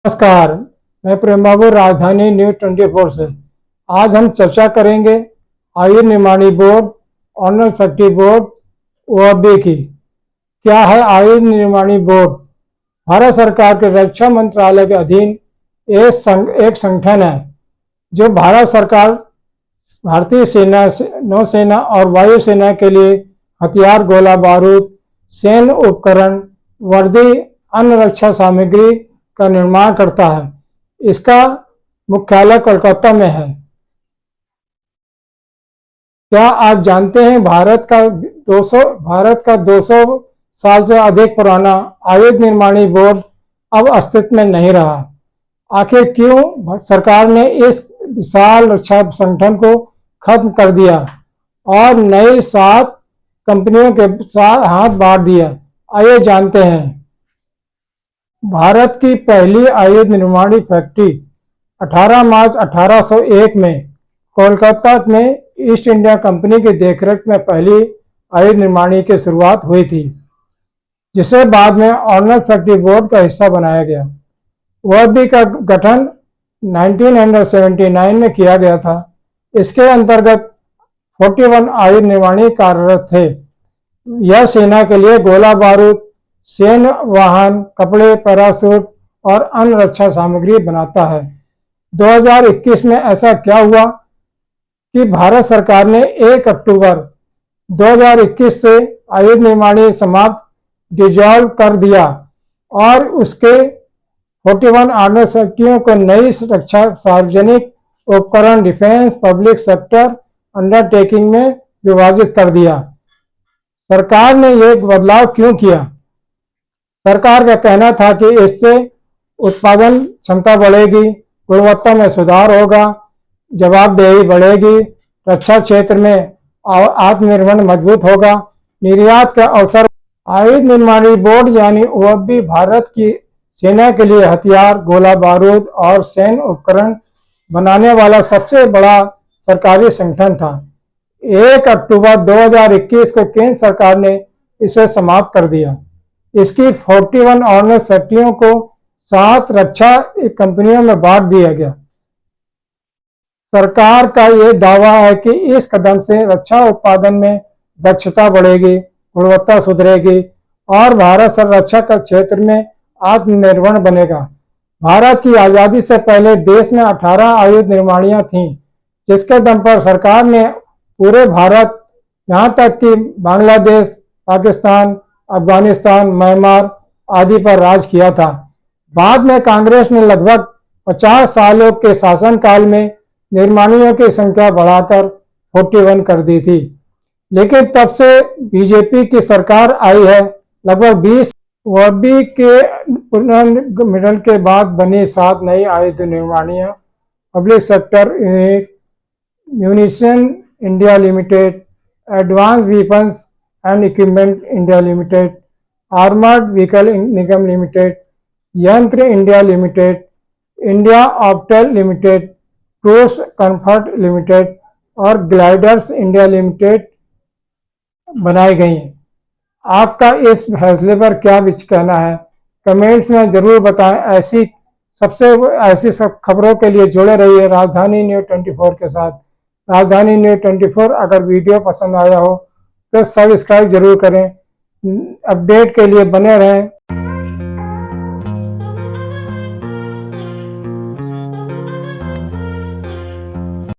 नमस्कार, मैं प्रेम बाबू राजधानी न्यूज 24 से। आज हम चर्चा करेंगे आयुध निर्माणी बोर्ड, ऑनर फैक्ट्री बोर्ड ओएफबी की। क्या है आयुध निर्माणी बोर्ड? भारत सरकार के रक्षा मंत्रालय के अधीन एक संगठन है जो भारत सरकार, भारतीय सेना, नौसेना और वायुसेना के लिए हथियार, गोला बारूद, सैन्य उपकरण, वर्दी, अन्य रक्षा सामग्री का निर्माण करता है। इसका मुख्यालय कोलकाता में है। क्या आप जानते हैं भारत का 200 साल से अधिक पुराना आयुध निर्माणी बोर्ड अब अस्तित्व में नहीं रहा? आखिर क्यों सरकार ने इस विशाल रक्षा संगठन को खत्म कर दिया और नई 7 कंपनियों के साथ हाथ बांट दिया? आइए जानते हैं। भारत की पहली आयुध निर्माणी फैक्ट्री 18 मार्च 1801 में कोलकाता में ईस्ट इंडिया कंपनी की देखरेख में पहली आयुध निर्माणी की शुरुआत हुई थी, जिसे बाद में ऑर्डिनेंस फैक्ट्री बोर्ड का हिस्सा बनाया गया। ओएफबी का गठन 1979 में किया गया था। इसके अंतर्गत 41 आयुध निर्माणी कार्यरत थे। यह सेना के लिए गोला बारूद, सैन्य वाहन, कपड़े, पैराशूट और अन्य रक्षा सामग्री बनाता है। 2021 में ऐसा क्या हुआ कि भारत सरकार ने 1 अक्टूबर 2021 से आयुध निर्माणी समाप्त डिसॉल्व कर दिया और उसके 41 ऑर्डिनेंस फैक्ट्रियों को नई रक्षा सार्वजनिक उपकरण डिफेंस पब्लिक सेक्टर अंडरटेकिंग में विभाजित कर दिया। सरकार ने यह बदलाव क्यों किया? सरकार का कहना था कि इससे उत्पादन क्षमता बढ़ेगी, गुणवत्ता में सुधार होगा, जवाबदेही बढ़ेगी, रक्षा क्षेत्र में आत्मनिर्भर मजबूत होगा, निर्यात का अवसर। आयुध निर्माणी बोर्ड यानी ओएफबी भारत की सेना के लिए हथियार, गोला बारूद और सैन्य उपकरण बनाने वाला सबसे बड़ा सरकारी संगठन था। 1 अक्टूबर 2021 को केंद्र सरकार ने इसे समाप्त कर दिया। इसकी 41 ऑर्डिनेंस फैक्ट्रियों को 7 रक्षा कंपनियों में बांट दिया गया। सरकार का यह दावा है कि इस कदम से रक्षा उत्पादन में दक्षता बढ़ेगी, गुणवत्ता सुधरेगी और भारत रक्षा का क्षेत्र में आत्मनिर्भर बनेगा। भारत की आज़ादी से पहले देश में 18 आयुध निर्माणियां थीं, जिसके दम पर सरकार ने पूरे भारत, यहाँ तक कि बांग्लादेश, पाकिस्तान, अफगानिस्तान, म्यांमार आदि पर राज किया था। बाद में कांग्रेस ने लगभग 50 सालों के शासनकाल में निर्माणियों की संख्या बढ़ाकर 41 कर दी थी। लेकिन तब से बीजेपी की सरकार आई है। लगभग 20 ओएफबी के पुनर्गठन के बाद बनी 7 नई आयुध निर्माणियां public sector unit, munition India limited, advance weapons and equipment India limited, armoured vehicle Nigam limited, Yantra India limited, India Optel limited, cruise comfort limited और ग्लाइडर्स इंडिया लिमिटेड बनाई गई हैं। आपका इस फैसले पर क्या कहना है? कमेंट्स में जरूर बताएं। ऐसी सब खबरों के लिए जुड़े रहिए राजधानी न्यूज 24 के साथ। राजधानी न्यूज 24 अगर वीडियो पसंद आया हो तो सब्सक्राइब जरूर करें। अपडेट के लिए बने रहें।